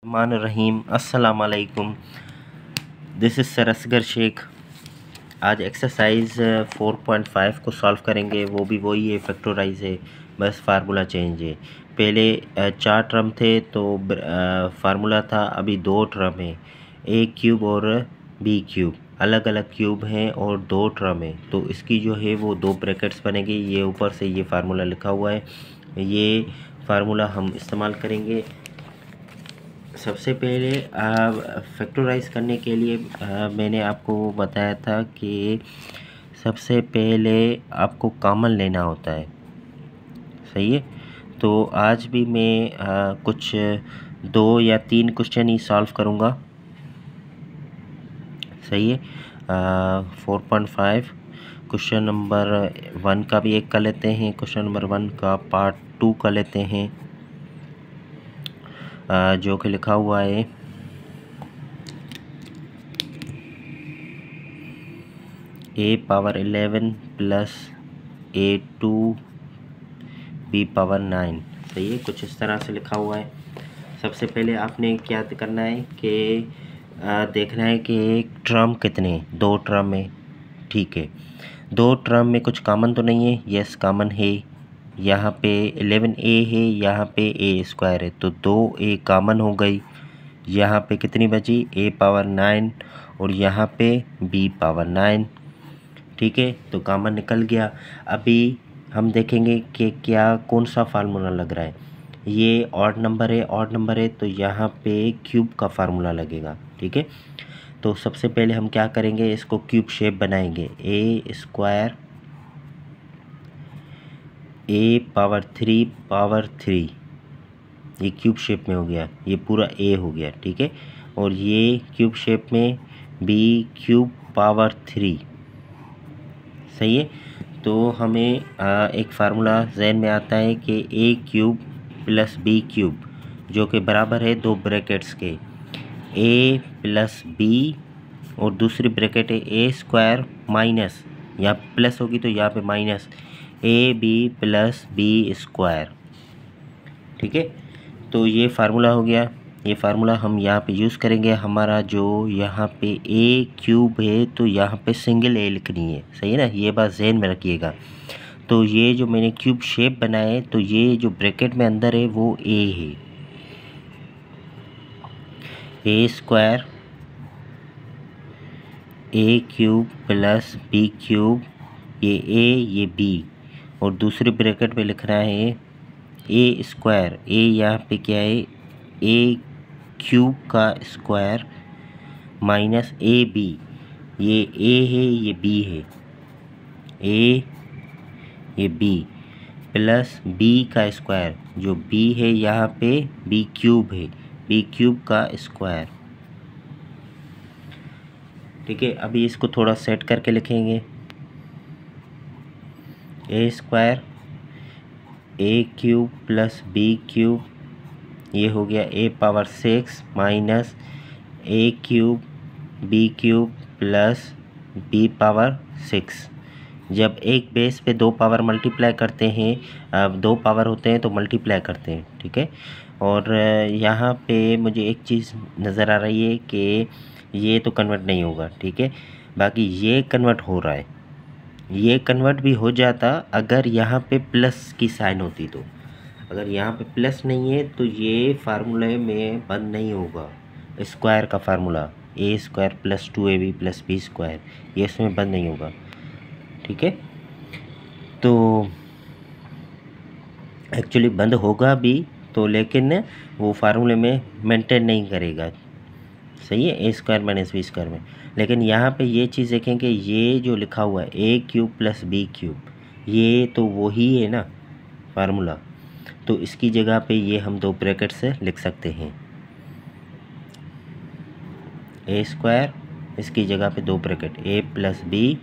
मान रहीम अस्सलाम वालेकुम। This is sir Asgar Shaikh. आज एक्सरसाइज 4.5 को सॉल्व करेंगे। वो भी वही है, फैक्टराइज है, बस फार्मूला चेंज है। पहले 4 टर्म थे तो फार्मूला था, अभी 2 टर्म है, ए क्यूब और बी क्यूब। अलग अलग क्यूब हैं और 2 टर्म है, तो इसकी जो है वो 2 ब्रैकेट्स बनेगी। ये ऊपर से ये फार्मूला लिखा हुआ है, ये फार्मूला हम इस्तेमाल करेंगे। सबसे पहले फैक्टराइज करने के लिए मैंने आपको बताया था कि सबसे पहले आपको कॉमन लेना होता है, सही है। तो आज भी मैं कुछ 2 या 3 क्वेश्चन ही सॉल्व करूँगा, सही है। 4.5 क्वेश्चन नंबर 1 का भी एक कर लेते हैं, क्वेश्चन नंबर 1 का पार्ट 2 कर लेते हैं, जो कि लिखा हुआ है a power 11 plus a2 b power 9, सही है। कुछ इस तरह से लिखा हुआ है। सबसे पहले आपने क्या करना है कि देखना है कि एक टर्म कितने, 2 टर्म है, ठीक है। 2 टर्म में कुछ कॉमन तो नहीं है? यस, कॉमन है। यहाँ पे 11a है, यहाँ पे a स्क्वायर है, तो 2a कॉमन हो गई। यहाँ पे कितनी बची? a पावर 9 और यहाँ पे b पावर 9, ठीक है। तो कॉमन निकल गया। अभी हम देखेंगे कि क्या कौन सा फार्मूला लग रहा है। ये ऑड नंबर है, ऑड नंबर है, तो यहाँ पे क्यूब का फार्मूला लगेगा, ठीक है। तो सबसे पहले हम क्या करेंगे, इसको क्यूब शेप बनाएंगे। ए स्क्वायर ए पावर 3 ये क्यूब शेप में हो गया, ये पूरा ए हो गया, ठीक है। और ये क्यूब शेप में बी क्यूब पावर 3, सही है। तो हमें एक फार्मूला जहन में आता है कि ए क्यूब प्लस बी क्यूब, जो कि बराबर है 2 ब्रैकेट्स के, ए प्लस बी और दूसरी ब्रैकेट है ए स्क्वायर माइनस, यहाँ प्लस होगी तो यहाँ पे minus, A B plus B square, ठीक है। तो ये फार्मूला हो गया। ये फार्मूला हम यहाँ पे यूज़ करेंगे। हमारा जो यहाँ पे ए क्यूब है तो यहाँ पे सिंगल ए लिखनी है, सही है ना, ये बात जहन में रखिएगा। तो ये जो मैंने क्यूब शेप बनाया है, तो ये जो ब्रैकेट में अंदर है वो ए है, A square a cube plus b cube, ये ए ये बी, और दूसरे ब्रैकेट में लिखना है ए स्क्वायर, ए यहाँ पे क्या है, ए क्यूब का स्क्वायर माइनस ए बी, ये ए है ये बी है, ए ये बी प्लस बी का स्क्वायर, जो बी है यहाँ पे बी क्यूब है, बी क्यूब का स्क्वायर, ठीक है। अभी इसको थोड़ा सेट करके लिखेंगे। A square a cube plus b cube, ये हो गया a power 6 minus a cube b cube plus b power 6। जब एक बेस पे 2 पावर मल्टीप्लाई करते हैं, अब 2 पावर होते हैं तो मल्टीप्लाई करते हैं, ठीक है। और यहाँ पे मुझे एक चीज़ नज़र आ रही है कि ये तो कन्वर्ट नहीं होगा, ठीक है। बाकी ये कन्वर्ट हो रहा है, ये कन्वर्ट भी हो जाता अगर यहाँ पे प्लस की साइन होती। तो अगर यहाँ पे प्लस नहीं है तो ये फार्मूले में बंद नहीं होगा। स्क्वायर का formula a square plus 2ab प्लस बी स्क्वायर, ये इसमें बंद नहीं होगा, ठीक है। तो एक्चुअली बंद होगा भी तो, लेकिन वो फार्मूले में मेंटेन नहीं करेगा, सही है, A square minus b square में। लेकिन यहाँ पे ये चीज़ देखें कि ये जो लिखा हुआ है a cube plus b cube, ये तो वही है ना फार्मूला, तो इसकी जगह पे ये हम 2 ब्रैकेट से लिख सकते हैं। ए स्क्वायर, इसकी जगह पे 2 bracket, a plus b,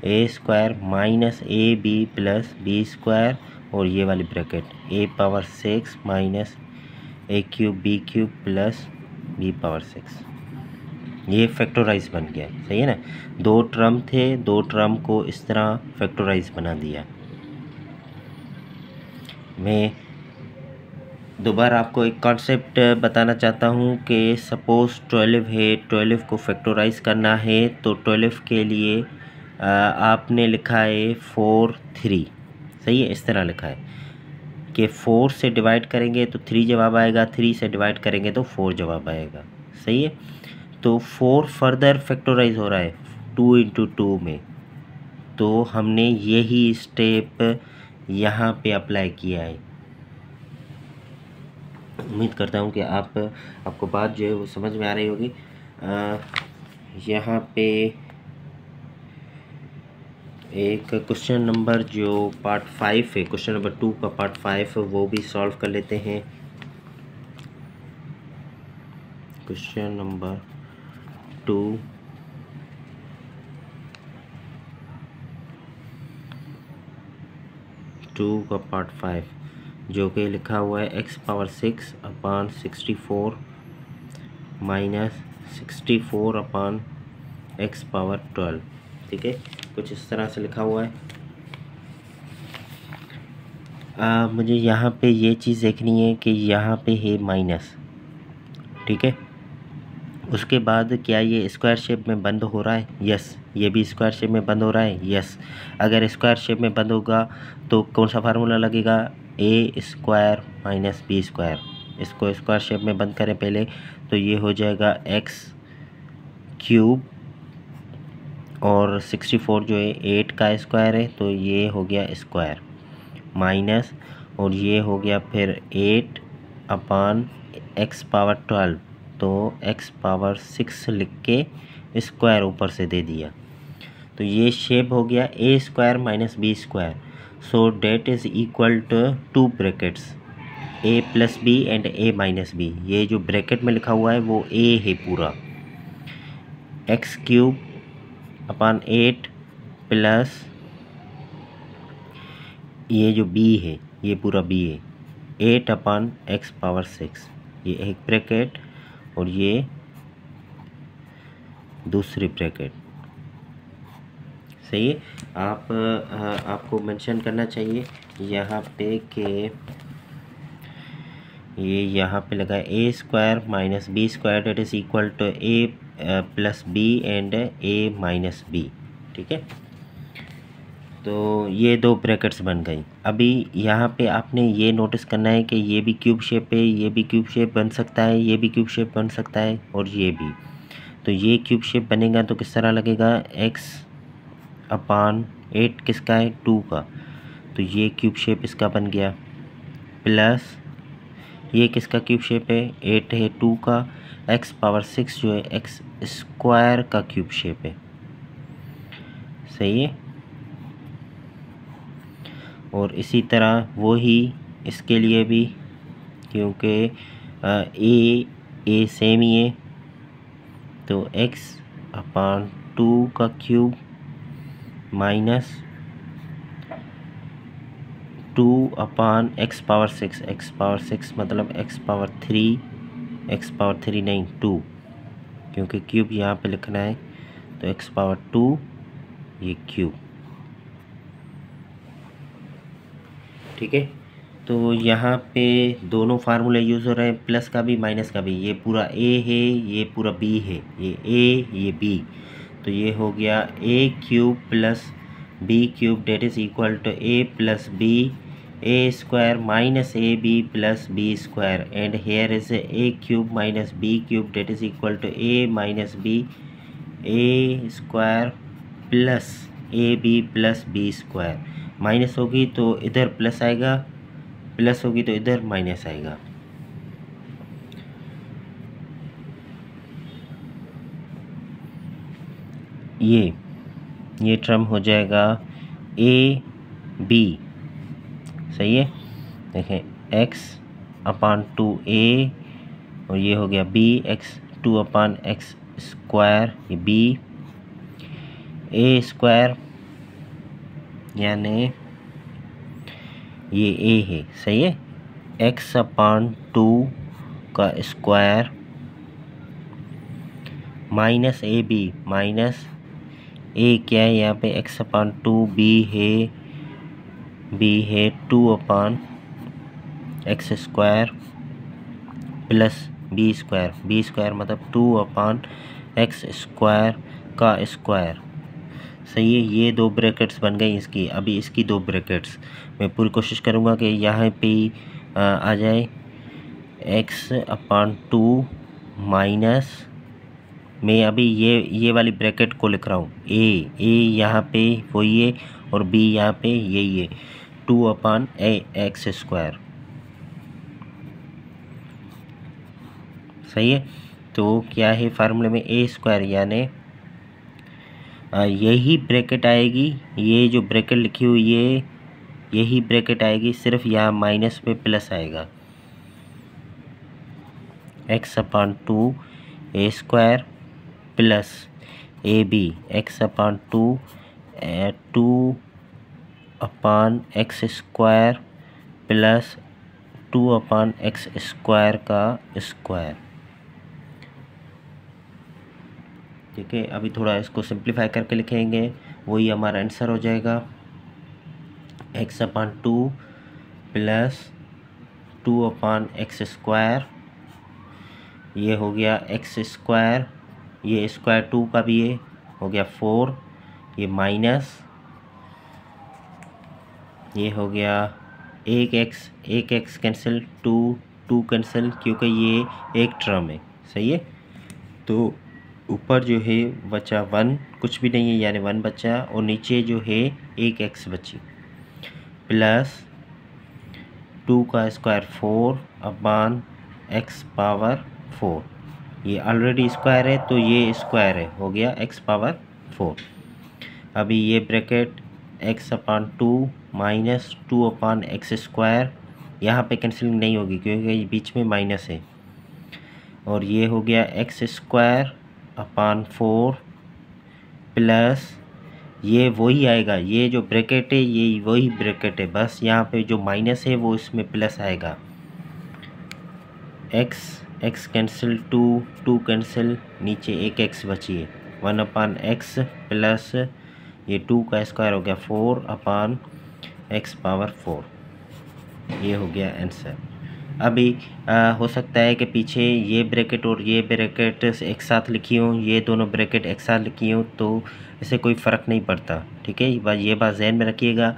a square minus A B plus B square, और ये वाली bracket a power 6 minus a cube b cube plus b power 6। ये फैक्टराइज बन गया, सही है ना। 2 टर्म थे, 2 टर्म को इस तरह फैक्टराइज बना दिया। मैं दोबारा आपको एक कॉन्सेप्ट बताना चाहता हूँ कि सपोज़ 12 है, 12 को फैक्टराइज करना है तो 12 के लिए आपने लिखा है 4 3, सही है। इस तरह लिखा है कि 4 से डिवाइड करेंगे तो 3 जवाब आएगा, 3 से डिवाइड करेंगे तो 4 जवाब आएगा, सही है। तो 4 फर्दर फैक्टराइज हो रहा है 2 इंटू 2 में, तो हमने यही स्टेप यहाँ पे अप्लाई किया है। उम्मीद करता हूँ कि आपको बात जो है वो समझ में आ रही होगी। यहाँ पे एक क्वेश्चन नंबर जो पार्ट 5 है, क्वेश्चन नंबर 2 का पार्ट 5 वो भी सॉल्व कर लेते हैं। क्वेश्चन नंबर 2 का पार्ट 5 जो कि लिखा हुआ है x पावर 6 अपान 64 माइनस 64 अपान x पावर 12, ठीक है। कुछ इस तरह से लिखा हुआ है। मुझे यहाँ पे ये चीज़ देखनी है कि यहाँ पे है माइनस, ठीक है। उसके बाद क्या ये स्क्वायर शेप में बंद हो रहा है? यस। ये भी स्क्वायर शेप में बंद हो रहा है? यस। अगर स्क्वायर शेप में बंद होगा तो कौन सा फार्मूला लगेगा? ए स्क्वायर माइनस बी स्क्वायर। इसको स्क्वायर शेप में बंद करें पहले तो ये हो जाएगा एक्स क्यूब और 64 जो है 8 का स्क्वायर है तो ये हो गया स्क्वायर माइनस, और ये हो गया फिर 8 अपान एक्स पावर 12, तो x पावर 6 लिख के स्क्वायर ऊपर से दे दिया। तो ये शेप हो गया a square minus b square. So that is equal to 2 brackets a plus b and a minus b. ये जो ब्रैकेट में लिखा हुआ है वो ए है पूरा, एक्स क्यूब अपान 8 प्लस ये जो बी है ये पूरा बी है 8 अपान एक्स पावर 6, ये एक ब्रैकेट और ये दूसरी ब्रैकेट, सही है। आपको मेंशन करना चाहिए यहाँ पे कि ये यहाँ पे लगा a square minus b square that is equal to a plus b and a minus b, ठीक है। तो ये 2 ब्रैकेट्स बन गई। अभी यहाँ पे आपने ये नोटिस करना है कि ये भी क्यूब शेप है, ये भी क्यूब शेप बन सकता है, ये भी क्यूब शेप बन सकता है और ये भी। तो ये क्यूब शेप बनेगा तो किस तरह लगेगा? x अपान 8 किसका है? 2 का, तो ये क्यूब शेप इसका बन गया, प्लस ये किसका क्यूब शेप है? 8 है 2 का, x पावर 6 जो है x स्क्वायर का क्यूब शेप है, सही है। और इसी तरह वो ही इसके लिए भी, क्योंकि ए सेम ही है, तो x अपान 2 का क्यूब माइनस 2 अपान x पावर 6, x पावर 6 मतलब x पावर 3 नहीं 2, क्योंकि क्यूब यहाँ पे लिखना है तो x पावर 2 ये क्यूब, ठीक है। तो यहाँ पे दोनों फार्मूले यूज़ हो रहे हैं, प्लस का भी माइनस का भी। ये पूरा a है, ये पूरा b है, ये a ये b, तो ये हो गया a cube plus b cube that is equal to a प्लस b a square minus A B plus B square, and here is a cube minus b cube that is equal to a minus b a square plus A B plus B square. Minus होगी तो इधर plus आएगा, plus होगी तो इधर minus आएगा। ये term हो जाएगा ए बी, सही है। देखें x अपान 2a और ये हो गया b x 2 अपान x स्क्वायर, ये b a स्क्वायर यानी ये a है, सही है। x अपान 2 का square minus A b, minus a क्या है यहाँ पे? x अपान 2, b है 2 upon x square plus B square मतलब 2/x स्क्वायर का स्क्वायर। सही है, ये दो ब्रैकेट्स बन गई इसकी। अभी इसकी दो ब्रैकेट्स मैं पूरी कोशिश करूँगा कि यहाँ पे आ जाए x/2 माइनस, मैं अभी ये वाली ब्रैकेट को लिख रहा हूँ ए यहाँ पे वही है और बी यहाँ पे यही है 2/x स्क्वायर। सही है, तो क्या है फार्मूले में ए स्क्वायर यानी यही ब्रैकेट आएगी, ये जो ब्रैकेट लिखी हुई है यही ब्रैकेट आएगी, सिर्फ यहाँ माइनस पे प्लस आएगा x/2 A square plus A B x/2 2/x square plus 2/x square का स्क्वायर। ठीक है, अभी थोड़ा इसको सिंप्लीफाई करके लिखेंगे, वही हमारा आंसर हो जाएगा x/2 प्लस 2/x स्क्वायर, ये हो गया x स्क्वायर, ये स्क्वायर 2 का भी है, हो गया 4, ये माइनस, ये हो गया एक x कैंसिल, 2 कैंसिल क्योंकि ये एक टर्म है। सही है, तो ऊपर जो है बचा 1, कुछ भी नहीं है यानी 1 बचा, और नीचे जो है एक x बची प्लस 2 का स्क्वायर 4/x पावर 4, ये ऑलरेडी स्क्वायर है तो ये स्क्वायर है, हो गया x पावर 4। अभी ये bracket x/2 minus 2/x square, यहाँ पे कैंसिलिंग नहीं होगी क्योंकि बीच में माइनस है, और ये हो गया x स्क्वायर अपान 4 प्लस ये वही आएगा, ये जो ब्रैकेट है ये वही ब्रैकेट है, बस यहाँ पे जो माइनस है वो इसमें प्लस आएगा। x कैंसिल, 2 कैंसिल, नीचे एक x बची है, 1/x प्लस ये 2 का स्क्वायर हो गया 4/x पावर 4, ये हो गया आंसर। अभी हो सकता है कि पीछे ये ब्रैकेट और ये ब्रैकेट एक साथ लिखी हूँ, ये दोनों ब्रैकेट एक साथ लिखी हूँ, तो इससे कोई फ़र्क नहीं पड़ता। ठीक है, ये बात जहन में रखिएगा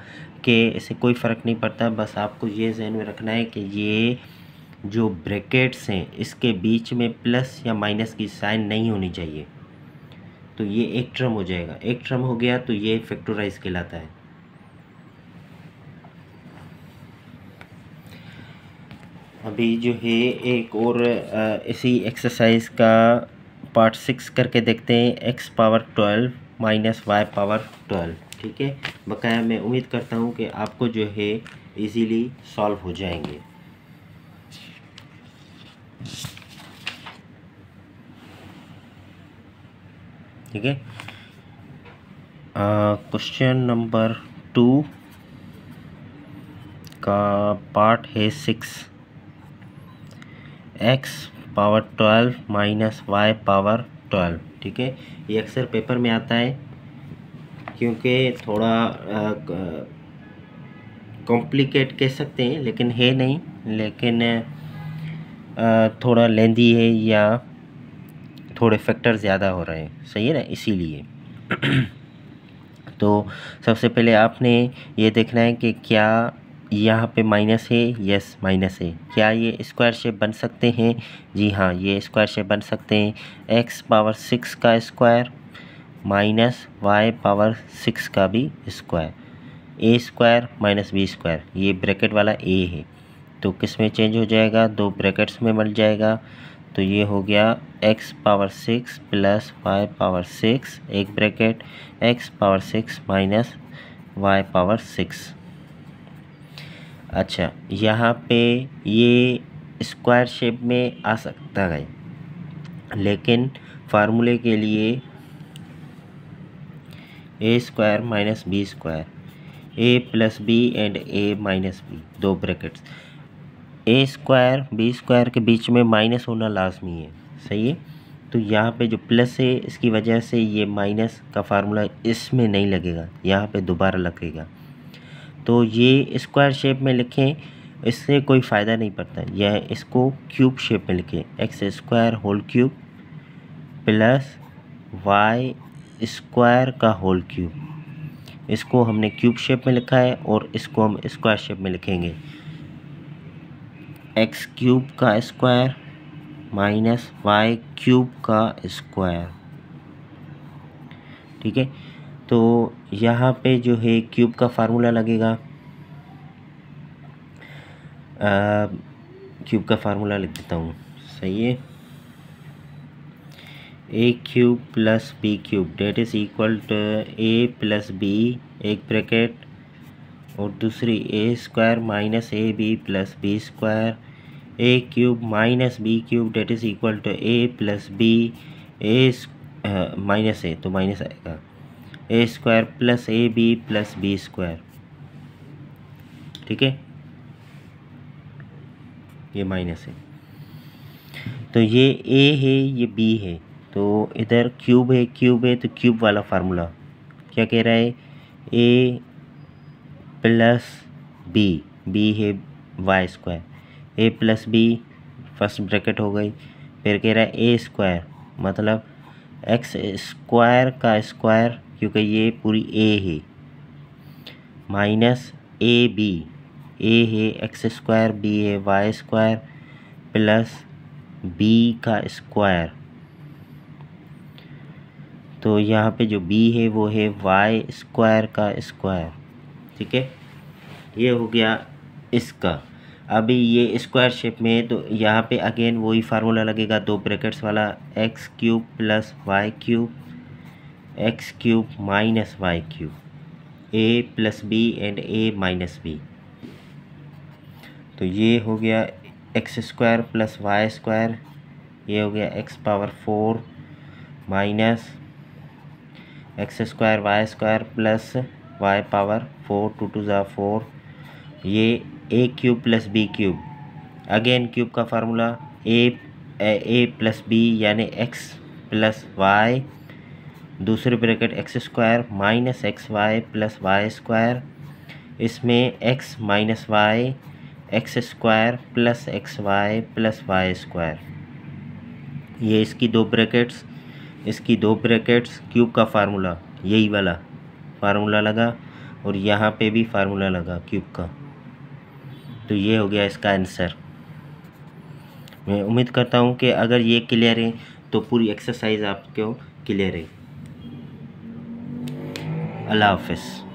कि इससे कोई फ़र्क नहीं पड़ता, बस आपको ये जहन में रखना है कि ये जो ब्रैकेट्स हैं इसके बीच में प्लस या माइनस की साइन नहीं होनी चाहिए, तो ये एक टर्म हो जाएगा, एक टर्म हो गया तो ये फैक्टराइज कहलाता है। अभी जो है एक और इसी एक्सरसाइज का पार्ट 6 करके देखते हैं, x power 12 minus y power 12। ठीक है, बकाया मैं उम्मीद करता हूँ कि आपको जो है इजीली सॉल्व हो जाएंगे। ठीक है, क्वेश्चन नंबर 2 का पार्ट है 6, x power 12 minus y power 12। ठीक है, ये अक्सर पेपर में आता है क्योंकि थोड़ा कॉम्प्लिकेट कह सकते हैं लेकिन है नहीं, लेकिन थोड़ा लेंदी है या थोड़े फैक्टर ज़्यादा हो रहे हैं। सही है ना, इसीलिए तो सबसे पहले आपने ये देखना है कि क्या यहाँ पे माइनस है, यस माइनस है। क्या ये स्क्वायर शेप बन सकते हैं? जी हाँ, ये स्क्वायर शेप बन सकते हैं। x पावर 6 का स्क्वायर माइनस y पावर 6 का भी square, a square minus b square, ये ब्रैकेट वाला a है तो किस में चेंज हो जाएगा, दो ब्रैकेट्स में मिल जाएगा, तो ये हो गया x power 6 plus y power 6, एक bracket x power 6 minus y power 6। अच्छा, यहाँ पे ये स्क्वायर शेप में आ सकता है, लेकिन फार्मूले के लिए a square minus b square, a प्लस b and a minus b, दो brackets, a square b square के बीच में माइनस होना लाजमी है। सही है, तो यहाँ पे जो प्लस है इसकी वजह से ये माइनस का फार्मूला इसमें नहीं लगेगा, यहाँ पे दोबारा लगेगा। तो ये स्क्वायर शेप में लिखें, इससे कोई फ़ायदा नहीं पड़ता। यह इसको क्यूब शेप में लिखें, X square whole cube plus Y square का होल क्यूब। इसको हमने क्यूब शेप में लिखा है और इसको हम स्क्वायर शेप में लिखेंगे, एक्स क्यूब का स्क्वायर माइनस वाई क्यूब का स्क्वायर। ठीक है, तो यहाँ पे जो है क्यूब का फार्मूला लगेगा, क्यूब का फार्मूला लिख देता हूँ, सही है, a cube plus b cube that is equal to a plus b एक ब्रैकेट और दूसरी a square minus A B plus B square, a cube minus b cube that is equal to a plus b a minus a तो minus आएगा, a square plus A B plus B square. ठीक है, ये minus है, तो ये a है ये बी है, तो इधर क्यूब है तो क्यूब वाला फार्मूला क्या कह रहा है, ए प्लस बी है वाई स्क्वायर, ए प्लस बी फर्स्ट ब्रैकेट हो गई, फिर कह रहा है ए स्क्वायर मतलब एक्स स्क्वायर का स्क्वायर क्योंकि ये पूरी ए है, माइनस ए बी, ए है एक्स स्क्वायर, बी है वाई स्क्वायर प्लस बी का स्क्वायर, तो यहाँ पे जो बी है वो है वाई स्क्वायर का स्क्वायर। ठीक है, ये हो गया इसका। अभी ये स्क्वायर शेप में है तो यहाँ पे अगेन वही फार्मूला लगेगा, दो ब्रैकेट्स वाला, x cube plus y cube, x cube minus y cube, a plus b and a minus b. तो ये हो गया x square plus Y square, ये हो गया x power 4 minus x square y square plus y power 4, 2 2 ज़ा 4, ये a cube plus b cube, again cube का फार्मूला ए प्लस बी यानी एक्स प्लस वाई, दूसरे bracket x square minus x y plus Y square, इसमें x minus y x square plus x y plus Y square, ये इसकी दो brackets, इसकी दो brackets, cube का फार्मूला यही वाला फार्मूला लगा और यहाँ पे भी फार्मूला लगा क्यूब का। तो ये हो गया इसका आंसर। मैं उम्मीद करता हूँ कि अगर ये क्लियर है तो पूरी एक्सरसाइज आपको क्लियर है। अल्लाह हाफ़िज़।